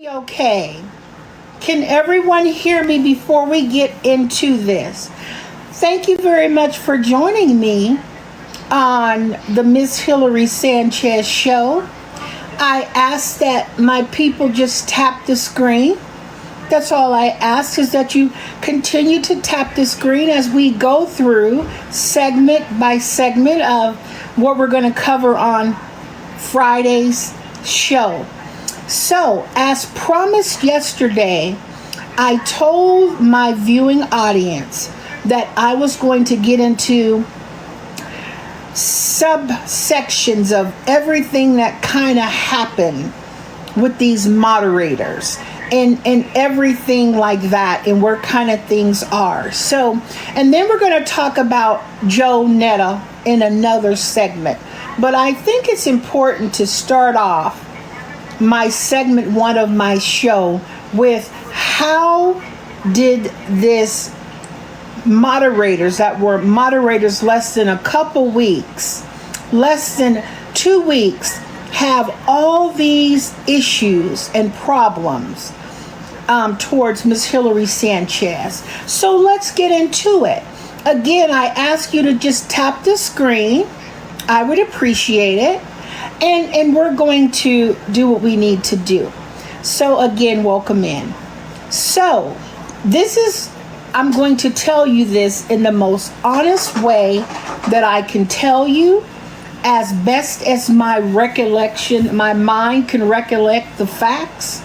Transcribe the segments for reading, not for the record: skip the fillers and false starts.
Okay. Can everyone hear me before we get into this? Thank you very much for joining me on the Miss Hillary Sanchez show. I ask that my people just tap the screen. That's all I ask, is that you continue to tap the screen as we go through segment by segment of what we're going to cover on Friday's show. So, as promised yesterday, I told my viewing audience that I was going to get into subsections of everything that kind of happened with these moderators and everything like that, and where kind of things are. So, and then we're going to talk about Joe Netta in another segment. But I think it's important to start off my segment one of my show with how did this moderators that were moderators less than a couple weeks, less than 2 weeks, have all these issues and problems towards Ms. Hillary Sanchez. So let's get into it. Again, I ask you to just tap the screen. I would appreciate it. And we're going to do what we need to do. So again, welcome in. So I'm going to tell you this in the most honest way that I can tell you, as best as my recollection, my mind can recollect the facts.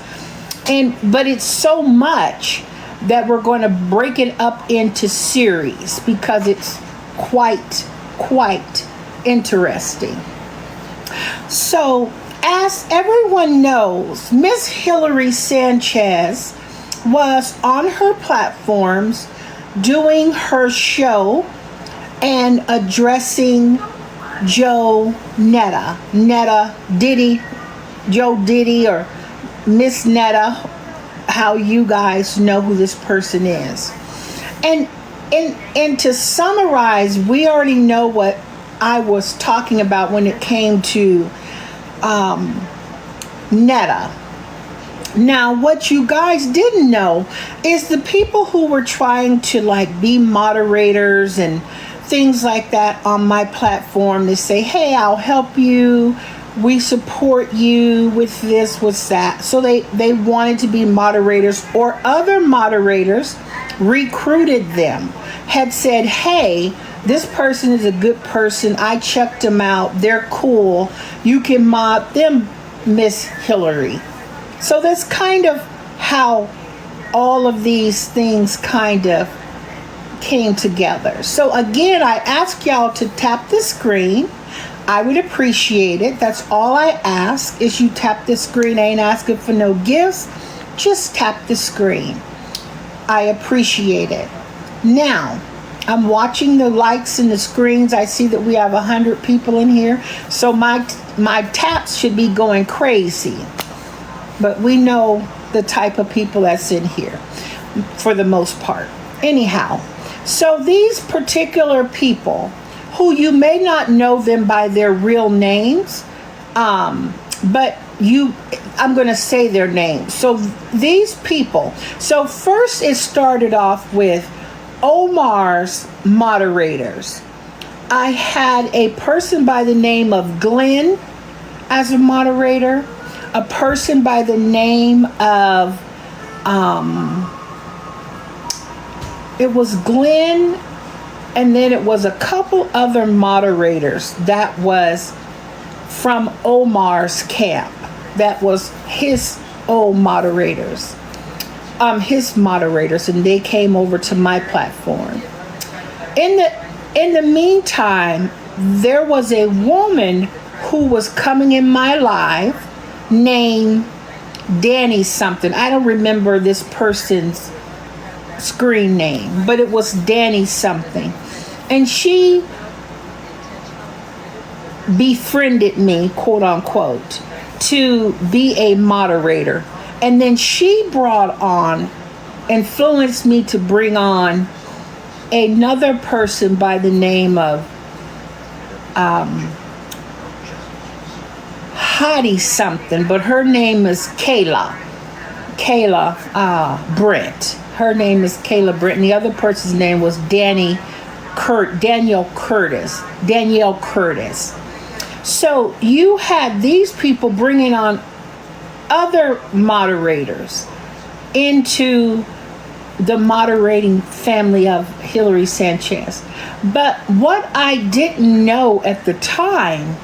But it's so much that we're going to break it up into series because it's quite interesting. So, as everyone knows, Miss Hillary Sanchez was on her platforms doing her show and addressing Joe Netta, Joe Diddy, or Miss Netta, how you guys know who this person is. And to summarize, we already know what I was talking about when it came to Netta. Now, what you guys didn't know is the people who were trying to be moderators and things like that on my platform to say, hey, I'll help you, we support you with this, with that. So they wanted to be moderators, or other moderators recruited them, had said, hey, this person is a good person. I checked them out. They're cool. You can mod them, Miss Hillary. So that's kind of how all of these things kind of came together. So again, I ask y'all to tap the screen. I would appreciate it. That's all I ask, is you tap the screen. I ain't asking for no gifts. Just tap the screen. I appreciate it. Now, I'm watching the likes and the screens. I see that we have 100 people in here. So my taps should be going crazy. But we know the type of people that's in here for the most part. Anyhow, so these particular people, who you may not know them by their real names, but I'm going to say their names. So these people, so first it started off with Omar's moderators. I had a person by the name of Glenn as a moderator, a person by the name of, it was Glenn, and then it was a couple other moderators that was from Omar's camp. That was his old moderators. His moderators, and they came over to my platform. In the meantime, there was a woman who was coming in my live named Danny something. I don't remember this person's screen name, but it was Danny something. And she befriended me, quote unquote, to be a moderator. And then she influenced me to bring on another person by the name of Hottie something, but her name is Kayla. Kayla Brent. Her name is Kayla Brent, and the other person's name was Danielle Curtis. So you had these people bringing on other moderators into the moderating family of Hillary Sanchez. But what I didn't know at the time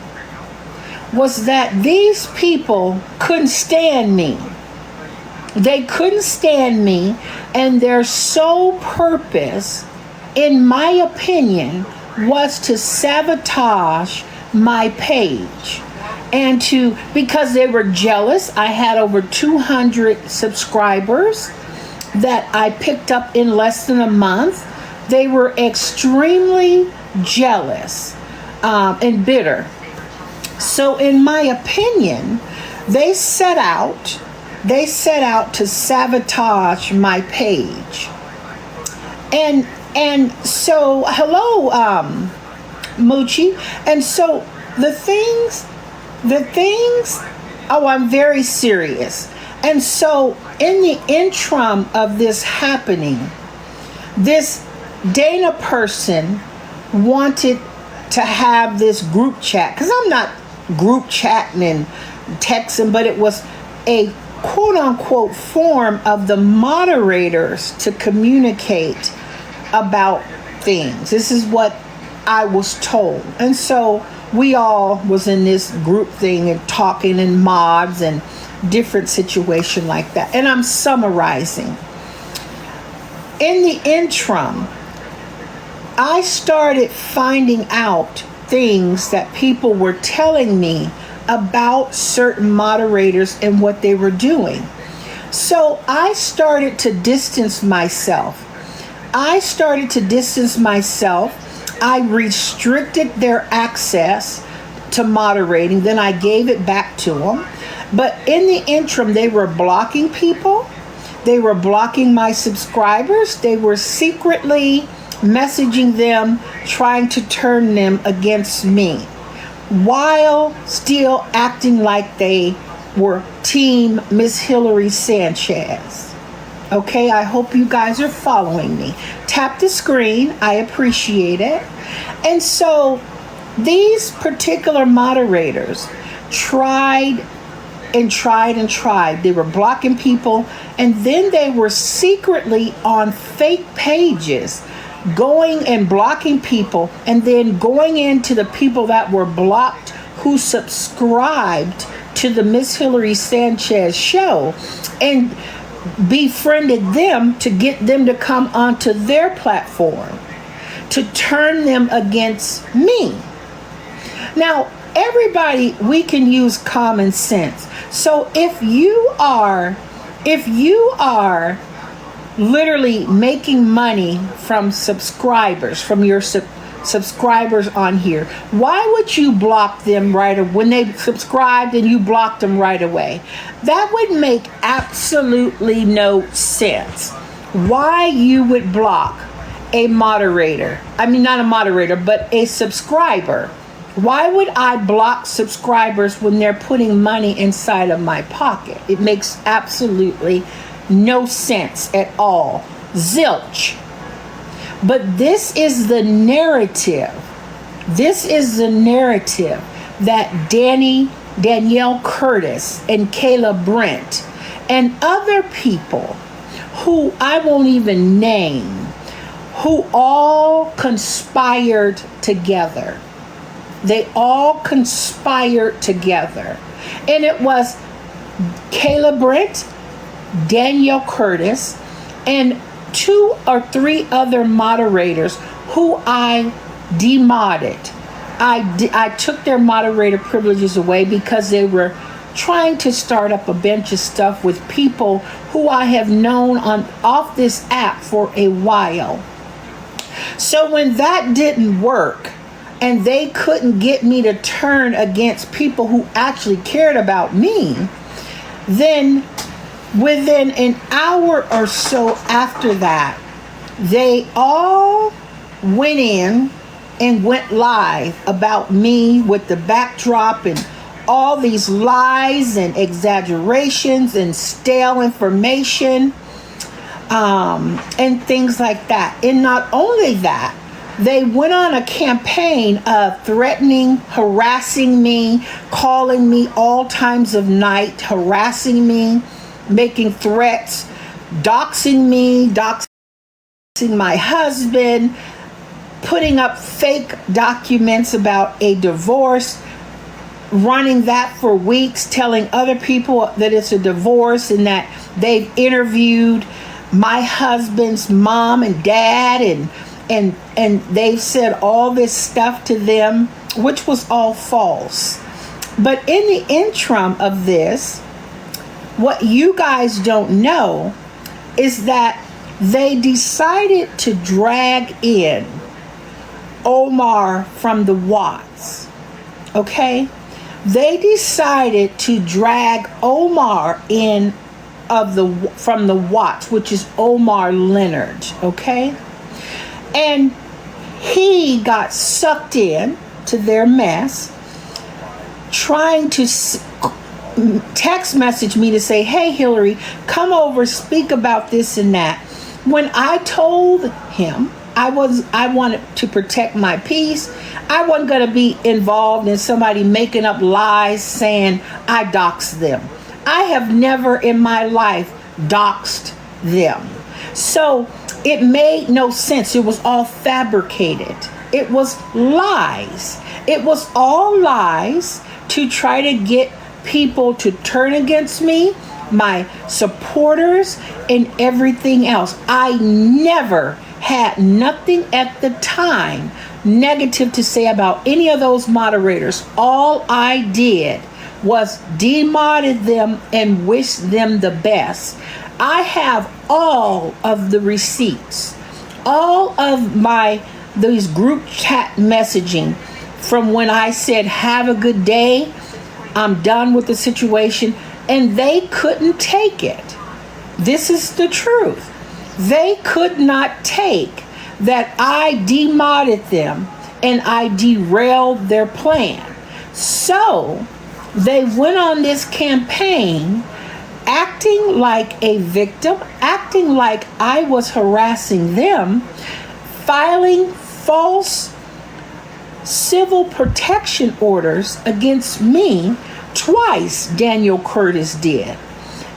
was that these people couldn't stand me. They couldn't stand me, and their sole purpose, in my opinion, was to sabotage my page. And because they were jealous. I had over 200 subscribers that I picked up in less than a month. They were extremely jealous and bitter. So in my opinion, they set out to sabotage my page. And so, hello, Moochie. And so the things, I'm very serious. And so in the interim of this happening, this Dana person wanted to have this group chat, because I'm not group chatting and texting, but it was a quote unquote form of the moderators to communicate about things. This is what I was told. And so we all was in this group thing and talking and mods and different situation like that. And I'm summarizing. In the interim, I started finding out things that people were telling me about certain moderators and what they were doing. So I started to distance myself. I restricted their access to moderating. Then I gave it back to them. But in the interim, they were blocking people. They were blocking my subscribers. They were secretly messaging them, trying to turn them against me, while still acting like they were Team Miss Hillary Sanchez. Okay, I hope you guys are following me. Tap the screen. I appreciate it. And so these particular moderators tried. They were blocking people, and then they were secretly on fake pages going and blocking people, and then going into the people that were blocked who subscribed to the Miss Hillary Sanchez show and befriended them to get them to come onto their platform to turn them against me. Now, everybody, we can use common sense. So if you are literally making money from subscribers, from your subscribers on here, why would you block them right away when they subscribed and you blocked them right away? That would make absolutely no sense. Why you would block a moderator? I mean, not a moderator, but a subscriber. Why would I block subscribers when they're putting money inside of my pocket? It makes absolutely no sense at all. Zilch. But this is the narrative. This is the narrative that Danielle Curtis and Kayla Brent and other people who I won't even name, who all conspired together. They all conspired together. And it was Kayla Brent, Danielle Curtis, and 2 or 3 other moderators who I demodded. I took their moderator privileges away because they were trying to start up a bunch of stuff with people who I have known off this app for a while. So when that didn't work, and they couldn't get me to turn against people who actually cared about me, then within an hour or so after that, they all went in and went live about me with the backdrop and all these lies and exaggerations and stale information, and things like that. And not only that, they went on a campaign of threatening, harassing me, calling me all times of night, harassing me, making threats, doxing me, doxing my husband, putting up fake documents about a divorce, running that for weeks, telling other people that it's a divorce and that they've interviewed my husband's mom and dad, and they've said all this stuff to them, which was all false. But in the interim of this, what you guys don't know is that they decided to drag in Omar from the Watts. Okay? They decided to drag Omar in from the Watts, which is Omar Leonard. Okay? And he got sucked in to their mess, trying to text message me to say, hey, Hillary, come over, speak about this and that. When I told him I wanted to protect my peace, I wasn't going to be involved in somebody making up lies saying I doxed them. I have never in my life doxed them. So it made no sense. It was all fabricated. It was lies. It was all lies to try to get people to turn against me, my supporters, and everything else. I never had nothing at the time negative to say about any of those moderators. All I did was demodded them and wish them the best. I have all of the receipts, all of these group chat messaging from when I said, have a good day, I'm done with the situation, and they couldn't take it. This is the truth. They could not take that I demodded them and I derailed their plan. So they went on this campaign acting like a victim, acting like I was harassing them, filing false civil protection orders against me. Twice Daniel Curtis did.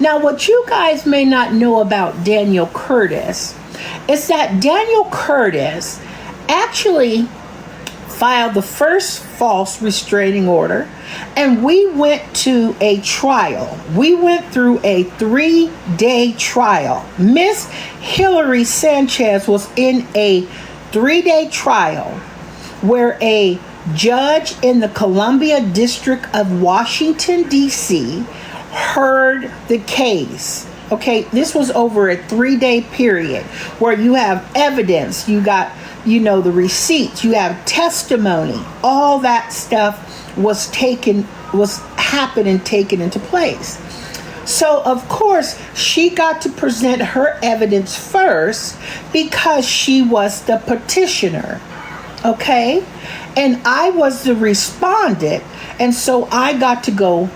Now, what you guys may not know about Daniel Curtis is that Daniel Curtis actually filed the first false restraining order, and we went to a trial. We went through a 3-day trial. Miss Hillary Sanchez was in a 3-day trial where a judge in the Columbia District of Washington, D.C. heard the case. Okay, this was over a 3-day period where you have evidence, you got, the receipts, you have testimony, all that stuff was happened and taken into place. So, of course, she got to present her evidence first because she was the petitioner. Okay? And I was the respondent, and so I got to go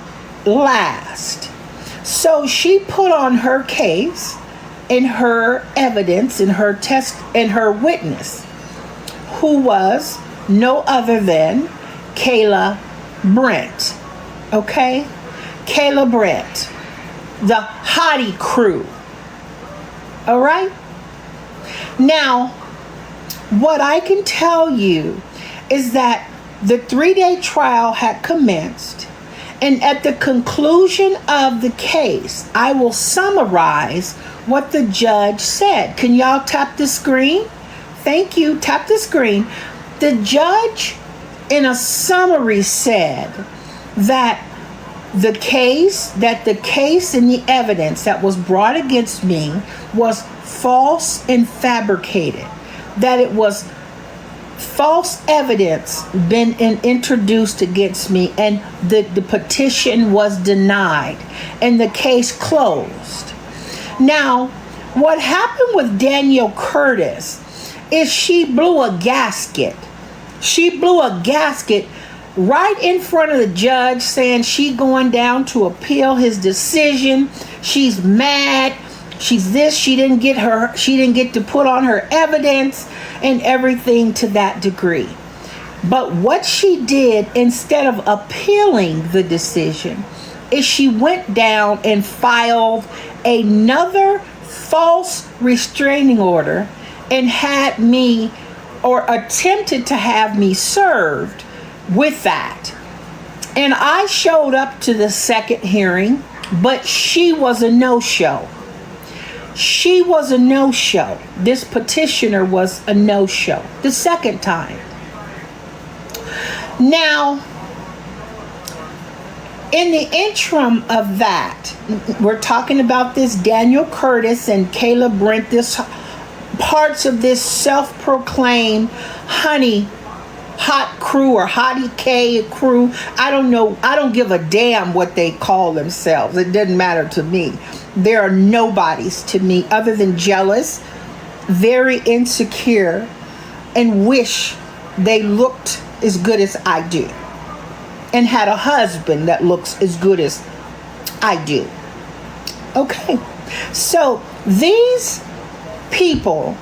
last. So she put on her case and her evidence and her test and her witness, who was no other than Kayla Brent. Okay? Kayla Brent, the hottie crew. All right? Now, what I can tell you is that the 3-day trial had commenced, and at the conclusion of the case, I will summarize what the judge said. Can y'all tap the screen? Thank you. Tap the screen. The judge, in a summary, said that the case and the evidence that was brought against me was false and fabricated, that it was false evidence been introduced against me, and the petition was denied and the case closed. Now, what happened with Daniel Curtis is she blew a gasket. She blew a gasket right in front of the judge, saying she going down to appeal his decision. She's mad. She's this. She didn't get to put on her evidence and everything to that degree. But what she did, instead of appealing the decision, is she went down and filed another false restraining order and had me, or attempted to have me, served with that. And I showed up to the second hearing, but she was a no-show. She was a no-show. This petitioner was a no-show the second time. Now, in the interim of that, we're talking about this Daniel Curtis and Kayla Brent, this parts of this self-proclaimed hot crew or hottie K crew. I don't know. I don't give a damn what they call themselves. It doesn't matter to me. There are nobodies to me other than jealous, very insecure, and wish they looked as good as I do and had a husband that looks as good as I do. Okay, so these people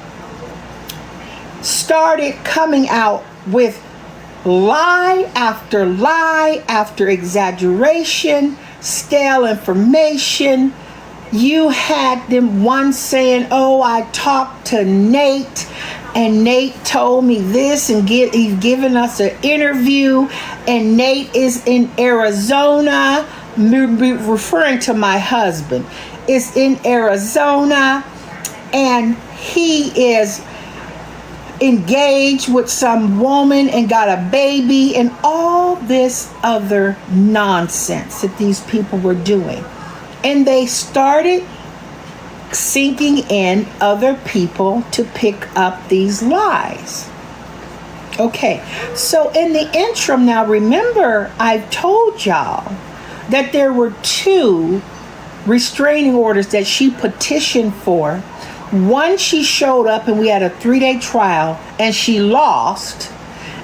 started coming out with lie after exaggeration, stale information. You had them one saying, oh, I talked to Nate and Nate told me this, and he's giving us an interview, and Nate is in Arizona, referring to my husband, is in Arizona, and he is engaged with some woman and got a baby, and all this other nonsense that these people were doing. And they started sinking in other people to pick up these lies. Okay, so in the interim, now remember, I've told y'all that there were 2 restraining orders that she petitioned for. One, she showed up and we had a 3-day trial and she lost.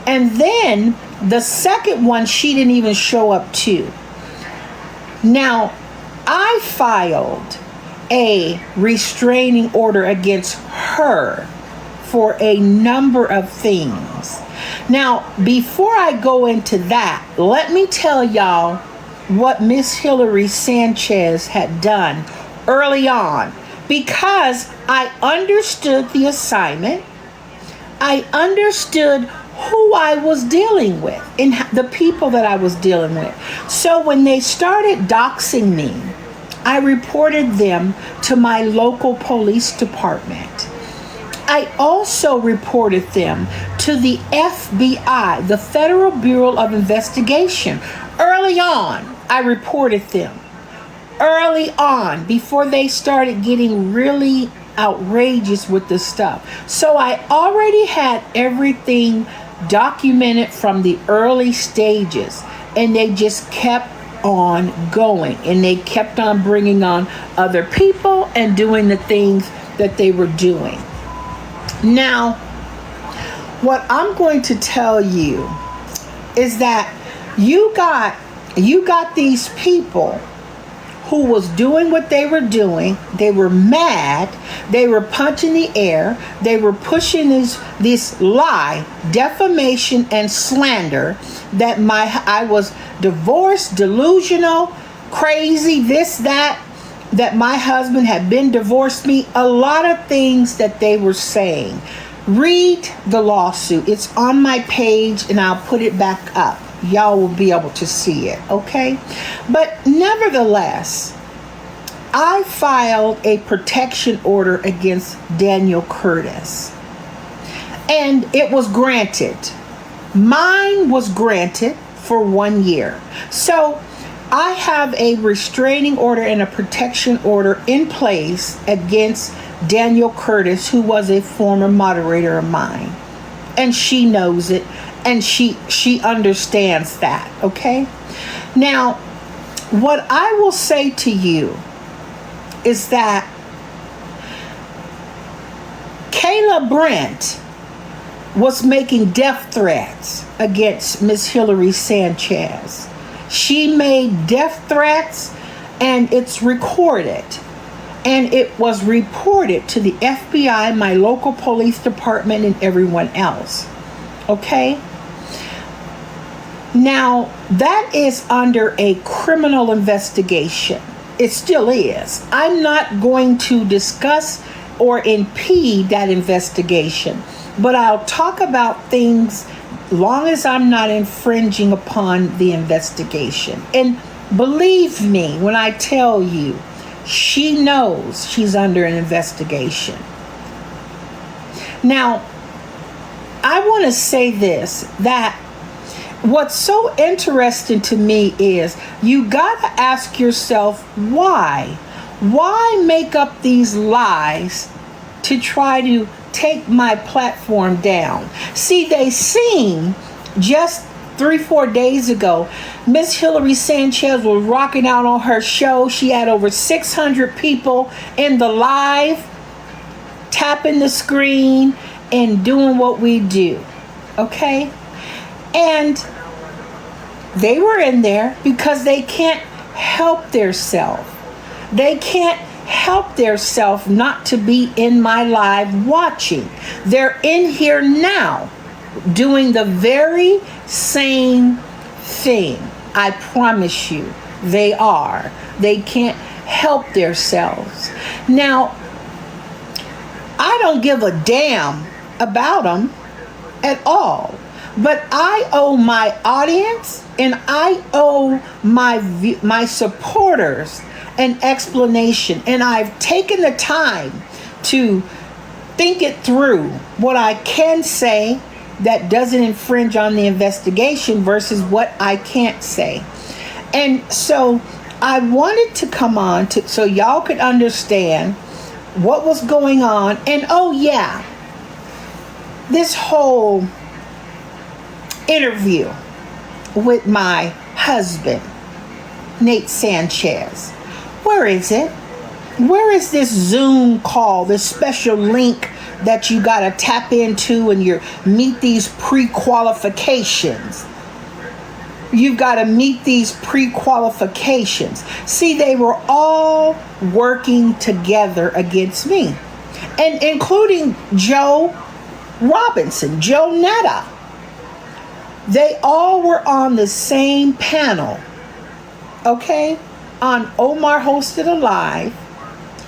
And then the second one, she didn't even show up to. Now, I filed a restraining order against her for a number of things. Now, before I go into that, let me tell y'all what Miss Hillary Sanchez had done early on, because I understood the assignment. I understood who I was dealing with and the people that I was dealing with. So when they started doxing me, I reported them to my local police department. I also reported them to the FBI, the Federal Bureau of Investigation. Early on, I reported them. Early on, before they started getting really outrageous with the stuff. So I already had everything documented from the early stages, and they just kept on going, and they kept on bringing on other people and doing the things that they were doing. Now, what I'm going to tell you is that you got these people who was doing what they were doing. They were mad. They were punching the air. They were pushing this lie, defamation, and slander that I was divorced, delusional, crazy, this, that my husband had been divorced me. A lot of things that they were saying. Read the lawsuit. It's on my page, and I'll put it back up. Y'all will be able to see it, okay? But nevertheless, I filed a protection order against Daniel Curtis, and it was granted. Mine was granted for 1 year. So I have a restraining order and a protection order in place against Daniel Curtis, who was a former moderator of mine, and she knows it. And she understands that, okay? Now, what I will say to you is that Kayla Brent was making death threats against Miss Hillary Sanchez. She made death threats, and it's recorded. And it was reported to the FBI, my local police department, and everyone else. Okay? Now, that is under a criminal investigation. It still is. I'm not going to discuss or impede that investigation, but I'll talk about things long as I'm not infringing upon the investigation. And believe me when I tell you, she knows she's under an investigation. Now, I want to say this, that what's so interesting to me is you got to ask yourself why. Why make up these lies to try to take my platform down? See, they seen just 3-4 days ago, Miss Hillary Sanchez was rocking out on her show. She had over 600 people in the live, tapping the screen and doing what we do. Okay? And they were in there because they can't help theirself. They can't help theirself not to be in my live watching. They're in here now doing the very same thing. I promise you, they are. They can't help themselves. Now, I don't give a damn about them at all. But I owe my audience and I owe my supporters an explanation. And I've taken the time to think it through, what I can say that doesn't infringe on the investigation versus what I can't say. And so I wanted to come on so y'all could understand what was going on. And oh yeah, this whole interview with my husband, Nate Sanchez. Where is it? Where is this Zoom call, this special link that you got to tap into and you meet these pre-qualifications? You've got to meet these pre-qualifications. See, they were all working together against me, and including Joe Robinson, Joe Netta. They all were on the same panel, okay, on Omar Hosted Alive.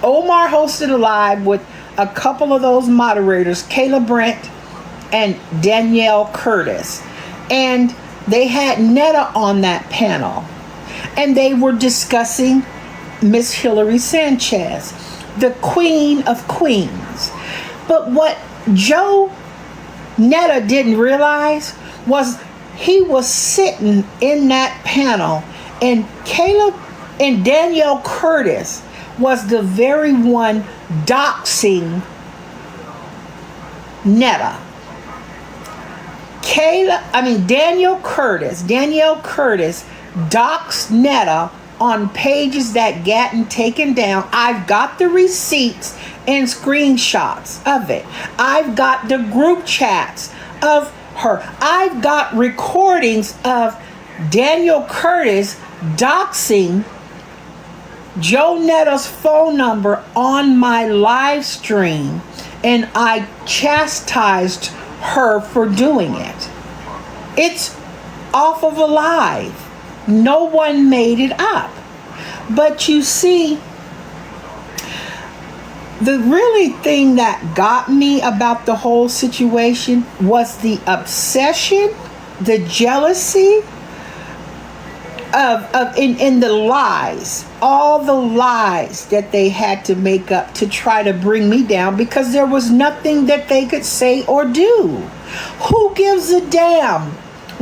Omar Hosted Alive with a couple of those moderators, Kayla Brent and Danielle Curtis. And they had Netta on that panel. And they were discussing Miss Hillary Sanchez, the Queen of Queens. But what Joe Netta didn't realize was he was sitting in that panel, and Caleb and Danielle Curtis was the very one doxing Netta. Danielle Curtis doxed Netta on pages that gotten taken down. I've got the receipts and screenshots of it. I've got the group chats of her. I've got recordings of Danielle Curtis doxing Joe Netta's phone number on my live stream, and I chastised her for doing it. It's off of a live. No one made it up. But you see, the really thing that got me about the whole situation was the obsession, the jealousy in the lies, all the lies that they had to make up to try to bring me down, because there was nothing that they could say or do. Who gives a damn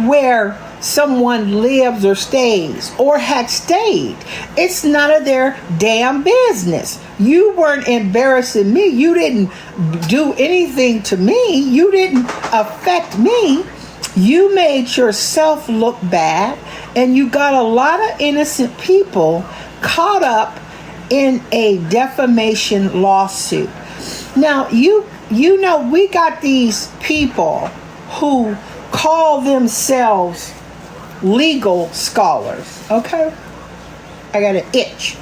where someone lives or stays or had stayed? It's none of their damn business. You weren't embarrassing me. You didn't do anything to me. You didn't affect me. You made yourself look bad, and you got a lot of innocent people caught up in a defamation lawsuit. Now, you know, we got these people who call themselves legal scholars, okay? I got an itch.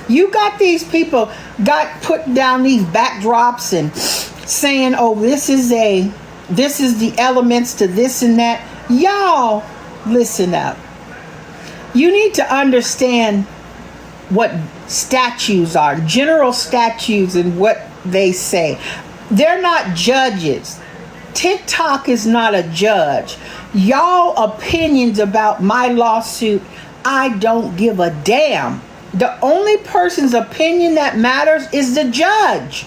You got these people got put down these backdrops and saying, oh, this is the elements to this and that. Y'all, listen up. You need to understand what statutes are, general statutes, and what they say. They're not judges. TikTok is not a judge. Y'all opinions about my lawsuit, I don't give a damn. The only person's opinion that matters is the judge.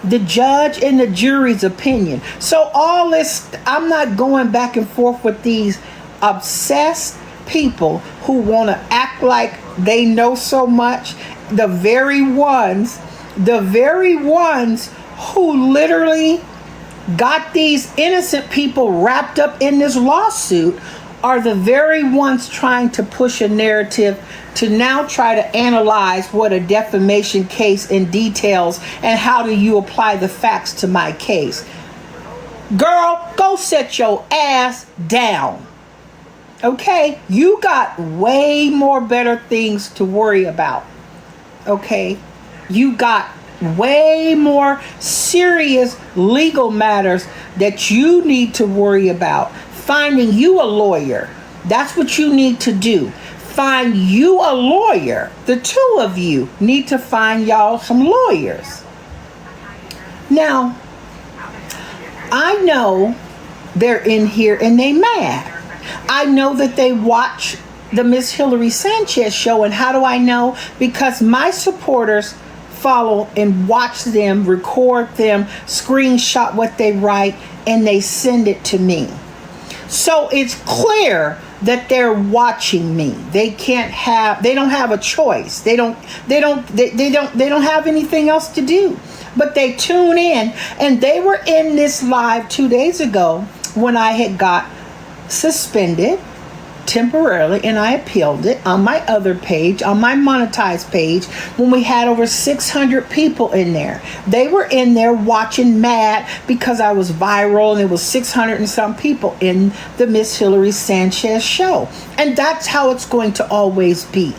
The judge and the jury's opinion. So all this, I'm not going back and forth with these obsessed people who want to act like they know so much. The very ones who literally got these innocent people wrapped up in this lawsuit are the very ones trying to push a narrative to now try to analyze what a defamation case entails and how do you apply the facts to my case. Girl, go sit your ass down. Okay? You got way more better things to worry about. Okay? You got way more serious legal matters that you need to worry about. Finding you a lawyer. That's what you need to do. Find you a lawyer. The two of you need to find y'all some lawyers. Now, I know they're in here and they mad. I know that they watch the Miss Hillary Sanchez show. And how do I know? Because my supporters follow and watch them, record them, screenshot what they write, and they send it to me. So it's clear that they're watching me. They don't have a choice. They don't have anything else to do. But they tune in, and they were in this live 2 days ago when I had got suspended temporarily, and I appealed it on my other page, on my monetized page, when we had over 600 people in there. They were in there watching mad because I was viral, and it was 600 and some people in the Miss Hillary Sanchez show. And that's how it's going to always be.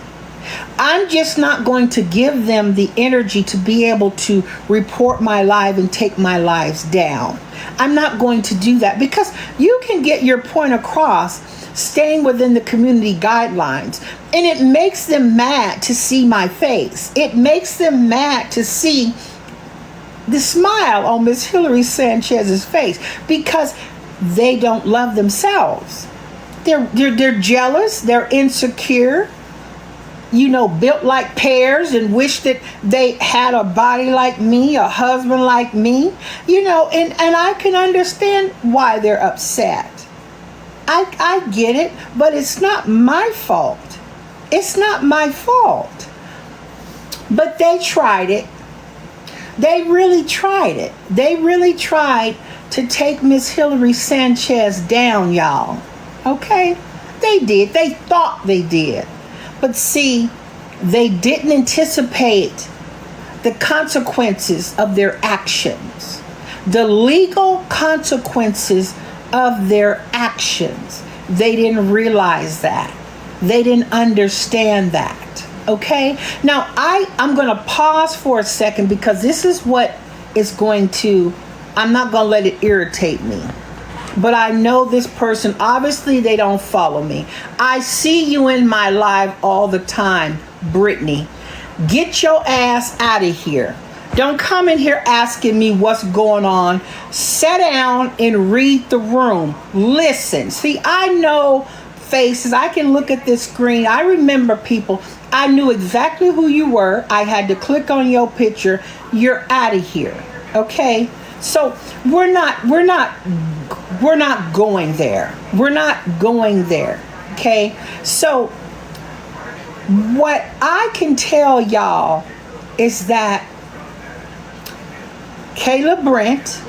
I'm just not going to give them the energy to be able to report my live and take my lives down. I'm not going to do that because you can get your point across staying within the community guidelines. And it makes them mad to see my face. It makes them mad to see the smile on Miss Hillary Sanchez's face because they don't love themselves. They're jealous. They're insecure. You know, built like pears and wish that they had a body like me, a husband like me. You know, and I can understand why they're upset. I get it, but it's not my fault. It's not my fault. But they tried it. They really tried it. They really tried to take Miss Hillary Sanchez down, y'all. Okay? They did. They thought they did. But see, they didn't anticipate the consequences of their actions. The legal consequences of their actions. They didn't realize that. They didn't understand that. Okay? Now, I'm going to pause for a second because this is what is going to, I'm not going to let it irritate me. But I know this person, obviously they don't follow me. I see you in my live all the time, Brittany. Get your ass out of here. Don't come in here asking me what's going on. Sit down and read the room. Listen. See, I know faces. I can look at this screen. I remember people. I knew exactly who you were. I had to click on your picture. You're out of here. Okay? So we're not going there. We're not going there. Okay? So what I can tell y'all is that Kayla Brent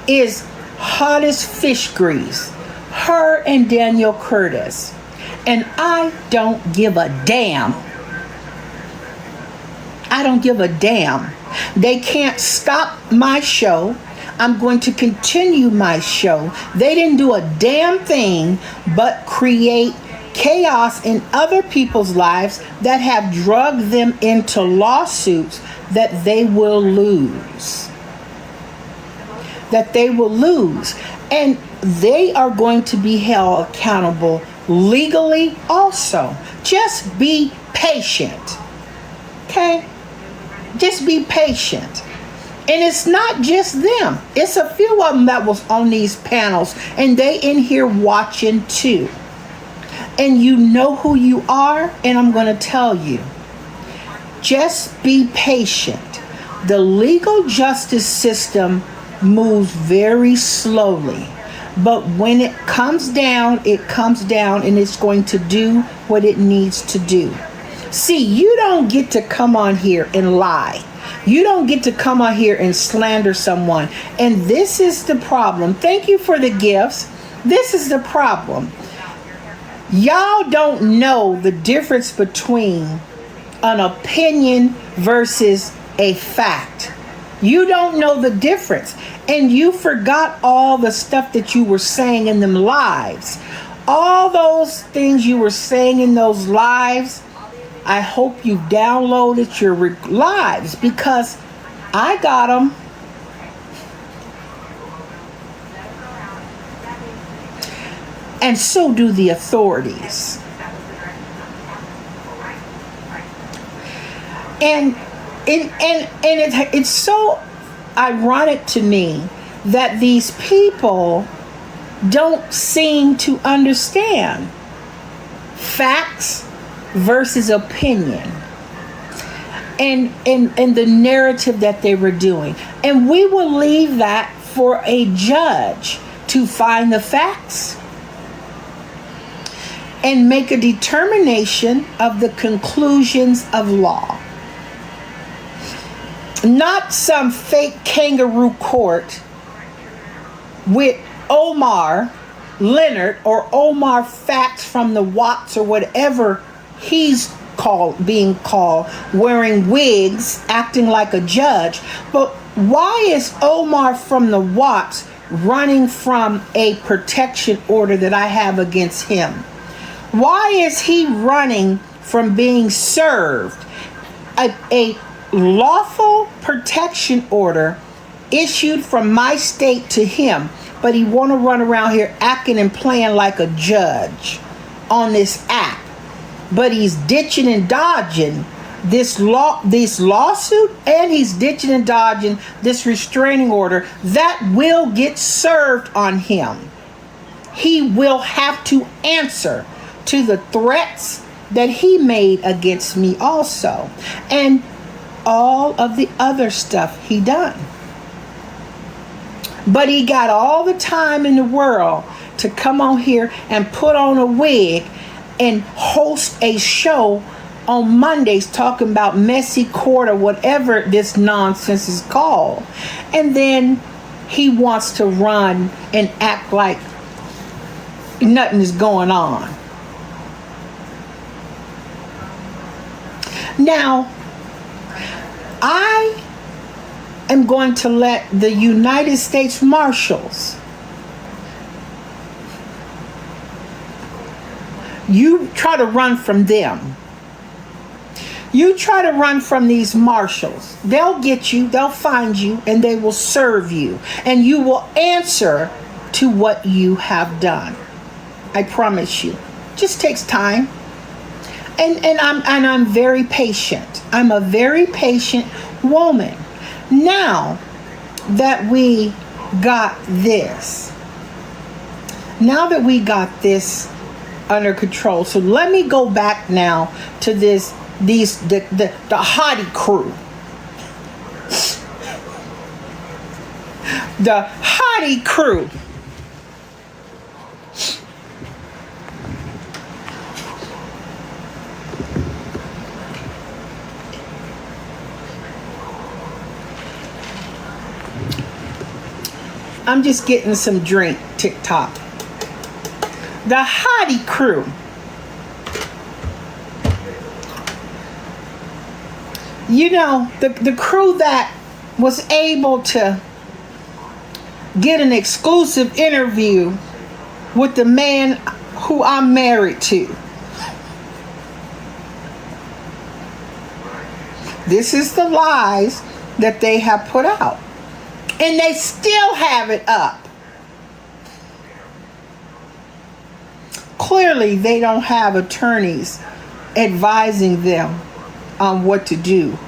is hot as fish grease. Her and Daniel Curtis. And I don't give a damn. I don't give a damn. They can't stop my show. I'm going to continue my show. They didn't do a damn thing but create chaos in other people's lives that have drugged them into lawsuits that they will lose. That they will lose. And they are going to be held accountable legally also. Just be patient. Okay? Just be patient. And it's not just them. It's a few of them that was on these panels, and they in here watching too. And you know who you are, and I'm going to tell you. Just be patient. The legal justice system moves very slowly. But when it comes down, and it's going to do what it needs to do. See, you don't get to come on here and lie. You don't get to come on here and slander someone. And this is the problem. Thank you for the gifts. This is the problem. Y'all don't know the difference between an opinion versus a fact. You don't know the difference. And you forgot all the stuff that you were saying in them lives. All those things you were saying in those lives, I hope you downloaded your lives, because I got them. And so do the authorities. And it's so ironic to me that these people don't seem to understand facts versus opinion and the narrative that they were doing. And we will leave that for a judge to find the facts and make a determination of the conclusions of law. Not some fake kangaroo court with Omar Leonard or Omar Facts from the Watts or whatever he's being called, wearing wigs, acting like a judge. But why is Omar from the Watts running from a protection order that I have against him? Why is he running from being served a lawful protection order issued from my state to him, but he want to run around here acting and playing like a judge on this app? But he's ditching and dodging this lawsuit, and he's ditching and dodging this restraining order that will get served on him. He will have to answer to the threats that he made against me also, and all of the other stuff he done. But he got all the time in the world to come on here and put on a wig and host a show on Mondays talking about messy court or whatever this nonsense is called. And then he wants to run and act like nothing is going on. Now, I am going to let the United States Marshals, you try to run from them. You try to run from these marshals. They'll get you, they'll find you, and they will serve you. And you will answer to what you have done. I promise you. Just takes time. And I'm very patient. I'm a very patient woman. Now that we got this under control, so let me go back now to the hottie crew. The hottie crew. I'm just getting some drink, TikTok. The hottie crew. the crew that was able to get an exclusive interview with the man who I'm married to. This is the lies that they have put out. And they still have it up. Clearly, they don't have attorneys advising them on what to do.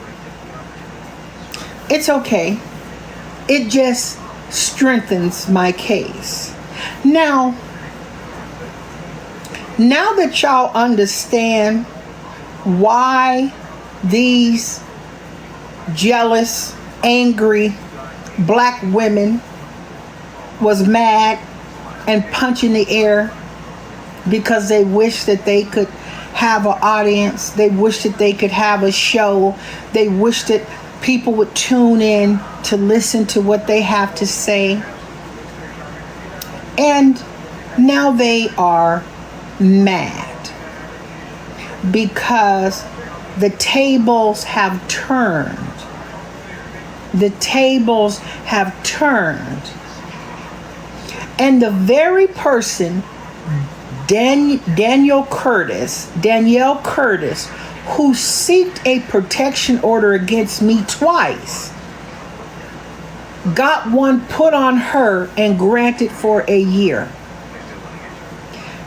It's okay. It just strengthens my case. Now that y'all understand why these jealous, angry black women was mad and punching the air because they wish that they could have an audience, they wish that they could have a show, they wish that people would tune in to listen to what they have to say. And now they are mad because the tables have turned. The tables have turned. And the very person, Danielle Curtis, who sought a protection order against me twice, got one put on her and granted for a year.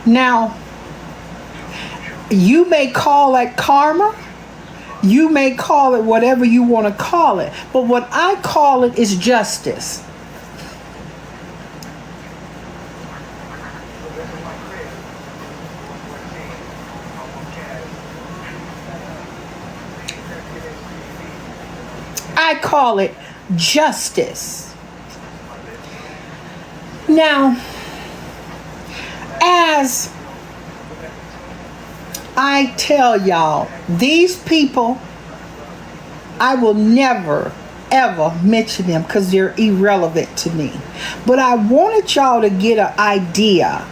Now, you may call it karma. You may call it whatever you want to call it. But what I call it is justice. I call it justice. Now, as I tell y'all, these people, I will never, ever mention them because they're irrelevant to me. But I wanted y'all to get an idea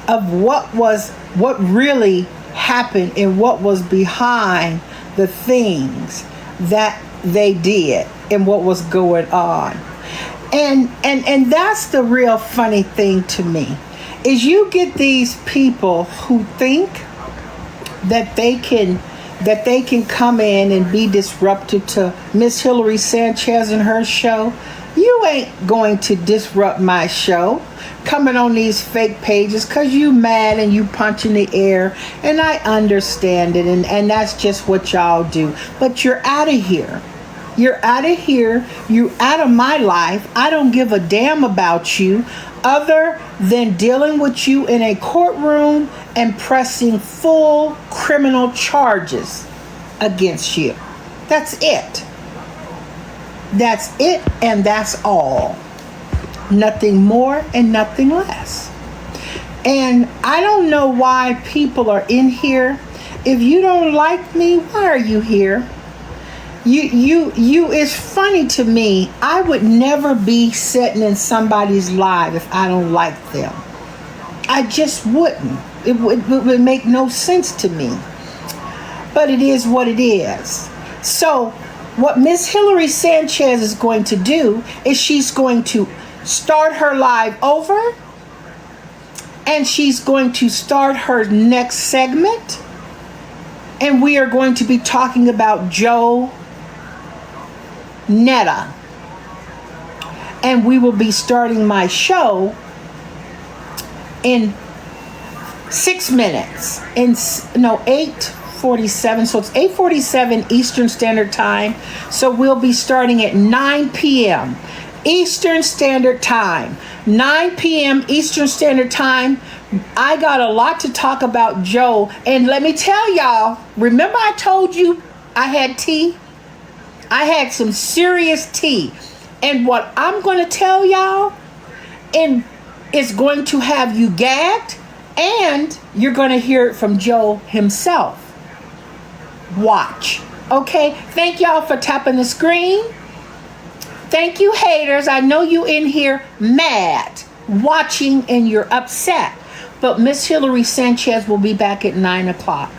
of what really happened and what was behind the things that they did and what was going on. And that's the real funny thing to me, is you get these people who think that they can come in and be disruptive to Miss Hillary Sanchez and her show. You ain't going to disrupt my show coming on these fake pages because you mad and you punch in the air, and I understand it, and that's just what y'all do. But you're out of here. You're out of here. You're out of my life. I don't give a damn about you other than dealing with you in a courtroom and pressing full criminal charges against you. That's it. That's it, and that's all. Nothing more and nothing less. And I don't know why people are in here. If you don't like me, why are you here? It's funny to me. I would never be sitting in somebody's live if I don't like them. I just wouldn't. It would make no sense to me. But it is what it is. So what Miss Hillary Sanchez is going to do is she's going to start her live over, and she's going to start her next segment, and we are going to be talking about Joe Netta, and we will be starting my show in 6 minutes, in 8:47, so it's 8:47 Eastern Standard Time. So we'll be starting at 9 p.m. Eastern Standard Time. 9 p.m. Eastern Standard Time. I got a lot to talk about Joe, and let me tell y'all, remember I told you I had tea? I had some serious tea. And what I'm going to tell y'all is going to have you gagged, and you're going to hear it from Joe himself. Watch. Okay? Thank y'all for tapping the screen. Thank you, haters. I know you in here mad, watching, and you're upset. But Miss Hillary Sanchez will be back at 9 o'clock.